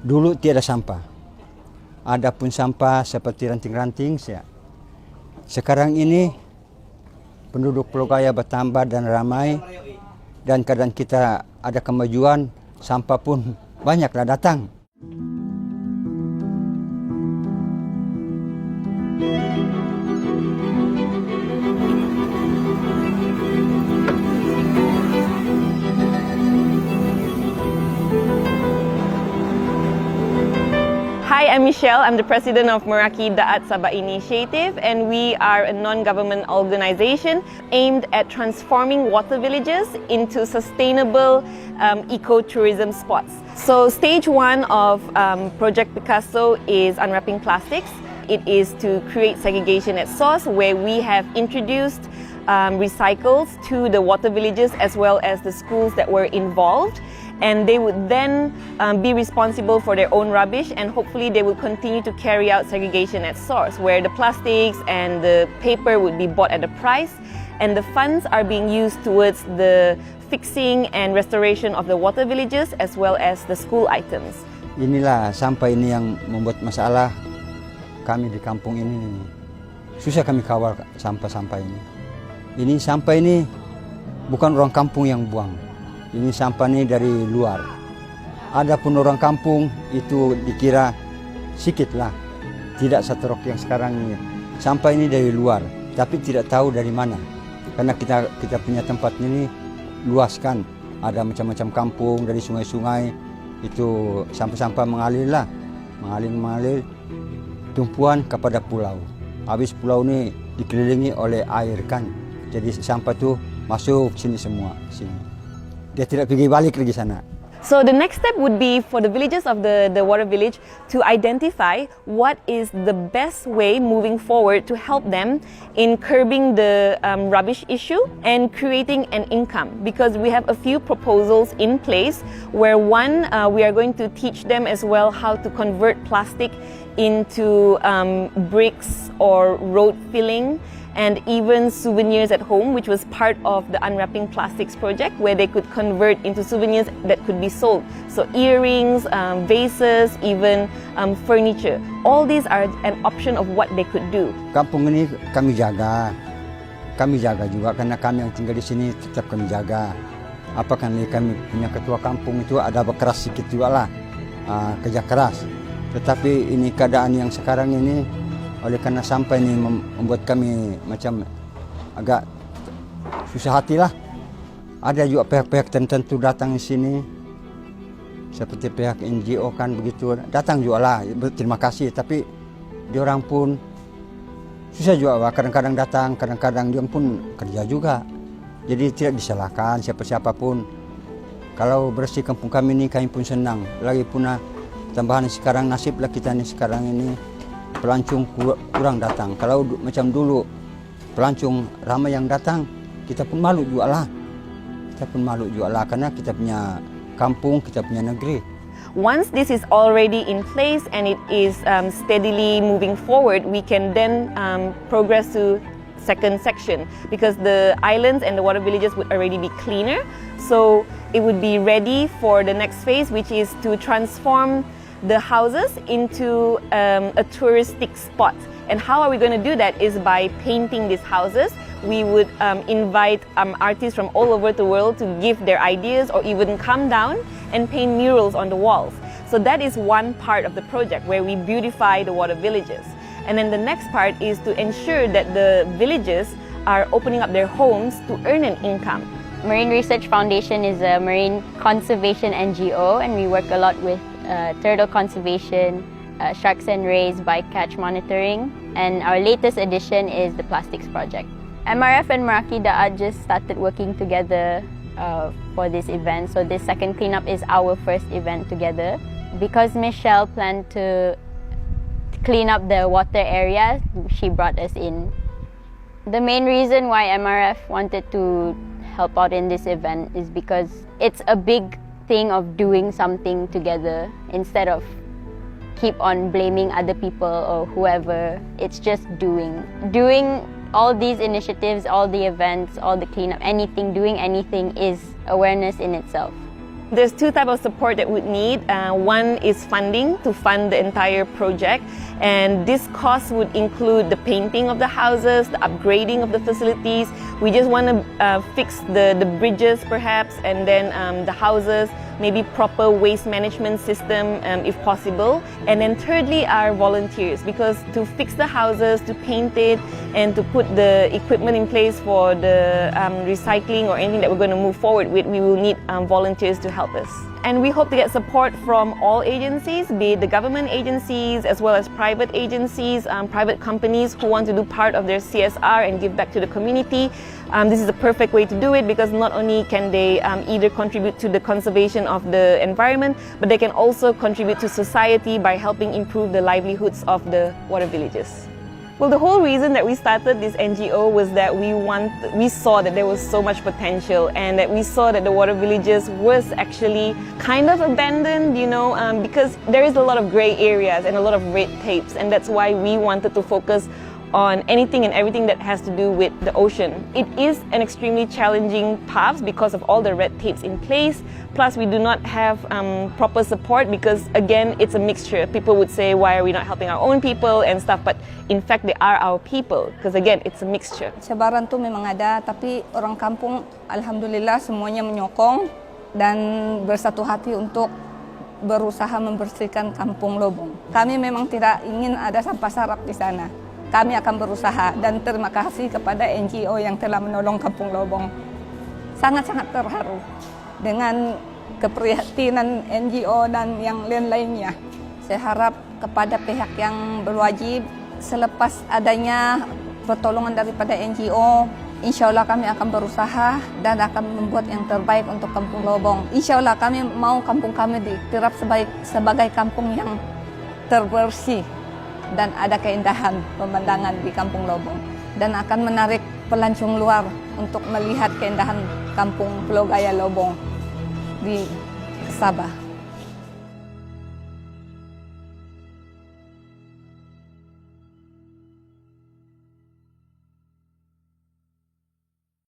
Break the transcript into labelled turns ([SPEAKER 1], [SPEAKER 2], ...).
[SPEAKER 1] Dulu tiada sampah. Adapun sampah seperti ranting-ranting. Sekarang ini penduduk Pulau Gaya bertambah dan ramai. Dan kadang kita ada kemajuan, sampah pun banyaklah datang.
[SPEAKER 2] Hi, I'm Michelle. I'm the president of Meraki Daat Sabah Initiative, and we are a non-government organization aimed at transforming water villages into sustainable ecotourism spots. So stage one of Project Picasso is unwrapping plastics. It is to create segregation at source, where we have introduced recycles to the water villages as well as the schools that were involved. And they would then be responsible for their own rubbish, and hopefully they will continue to carry out segregation at source, where the plastics and the paper would be bought at a price, and the funds are being used towards the fixing and restoration of the water villages as well as the school items.
[SPEAKER 1] Inilah sampah ini yang membuat masalah kami di kampung ini. Susah kami kawal sampah-sampah ini. Ini sampah ini bukan orang kampung yang buang. Ini sampah ini dari luar. Adapun orang kampung itu dikira sikit lah. Tidak seterok yang sekarang ini. Sampah ini dari luar, tapi tidak tahu dari mana. Karena kita punya tempat ini luas kan. Ada macam-macam kampung dari sungai-sungai. Itu sampah-sampah mengalir lah. Mengalir tumpuan kepada pulau. Habis pulau ini dikelilingi oleh air kan. Jadi sampah itu masuk sini semua. Sini. Dia tidak pergi balik lagi sana.
[SPEAKER 2] So the next step would be for the villagers of the water village to identify what is the best way moving forward to help them in curbing the rubbish issue and creating an income. Because we have a few proposals in place where one, we are going to teach them as well how to convert plastic into bricks or road filling, and even souvenirs at home, which was part of the Unwrapping Plastics project, where they could convert into souvenirs that could be sold. So earrings, vases, even furniture. All these are an option of what they could do.
[SPEAKER 1] Kampung ini kami jaga juga karena kami yang tinggal di sini tetap kami jaga. Apa kan kami punya ketua kampung itu ada berkeras sedikit juga lah, kerja keras. Tetapi ini keadaan yang sekarang ini, oleh karena sampah ini membuat kami macam agak susah hati lah. Ada juga pihak-pihak tertentu datang di sini, seperti pihak NGO kan begitu, datang juga lah, terima kasih. Tapi diorang pun susah juga, kadang-kadang datang, kadang-kadang dia pun kerja juga. Jadi tidak disalahkan siapa-siapa pun. Kalau bersih kampung kami ini, kami pun senang. Lagi puna tambahan sekarang nasiblah kita ini sekarang ini, pelancong kurang datang. Kalau macam dulu pelancong ramai yang datang, kita pun malu juga lah. Karena kita punya kampung, kita punya negeri.
[SPEAKER 2] Once this is already in place and it is steadily moving forward, we can then progress to second section, because the islands and the water villages would already be cleaner. So it would be ready for the next phase, which is to transform the houses into a touristic spot. And how are we going to do that is by painting these houses. We would invite artists from all over the world to give their ideas or even come down and paint murals on the walls. So that is one part of the project where we beautify the water villages. And then the next part is to ensure that the villages are opening up their homes to earn an income.
[SPEAKER 3] Marine Research Foundation is a marine conservation NGO, and we work a lot with turtle conservation, sharks and rays, bycatch monitoring, and our latest addition is the plastics project. MRF and Meraki Daat just started working together for this event, so this second cleanup is our first event together. Because Michelle planned to clean up the water area, she brought us in. The main reason why MRF wanted to help out in this event is because it's a big thing of doing something together instead of keep on blaming other people or whoever. It's just doing all these initiatives, all the events, all the cleanup, doing anything is awareness in itself.
[SPEAKER 2] There's two types of support that we'd need. One is funding to fund the entire project, and this cost would include the painting of the houses, the upgrading of the facilities. We just want to fix the bridges perhaps, and then the houses, maybe proper waste management system if possible. And then thirdly are volunteers, because to fix the houses, to paint it, and to put the equipment in place for the recycling or anything that we're going to move forward with, we will need volunteers to help us. And we hope to get support from all agencies, be it the government agencies as well as private agencies, private companies who want to do part of their CSR and give back to the community. This is a perfect way to do it, because not only can they either contribute to the conservation of the environment, but they can also contribute to society by helping improve the livelihoods of the water villages. Well, the whole reason that we started this NGO was that we saw that there was so much potential, and that we saw that the water villages was actually kind of abandoned, because there is a lot of gray areas and a lot of red tapes, and that's why we wanted to focus on anything and everything that has to do with the ocean. It is an extremely challenging path because of all the red tapes in place. Plus, we do not have proper support because, again, it's a mixture. People would say, why are we not helping our own people and stuff? But in fact, they are our people because, again, it's a mixture.
[SPEAKER 4] Sebaran tuh memang ada, tapi orang kampung, alhamdulillah semuanya menyokong dan bersatu hati untuk berusaha membersihkan Kampung Lobong. Kami memang tidak ingin ada sampah sarap di sana. Kami akan berusaha, dan terima kasih kepada NGO yang telah menolong Kampung Lobong. Sangat-sangat terharu dengan keprihatinan NGO dan yang lain-lainnya. Saya harap kepada pihak yang berwajib, selepas adanya pertolongan daripada NGO, insya Allah kami akan berusaha dan akan membuat yang terbaik untuk Kampung Lobong. Insya Allah kami mau kampung kami diterap sebagai kampung yang terbersih dan ada keindahan pemandangan di Kampung Lobong, dan akan menarik pelancong luar untuk melihat keindahan Kampung Pulau Gaya Lobong di Sabah.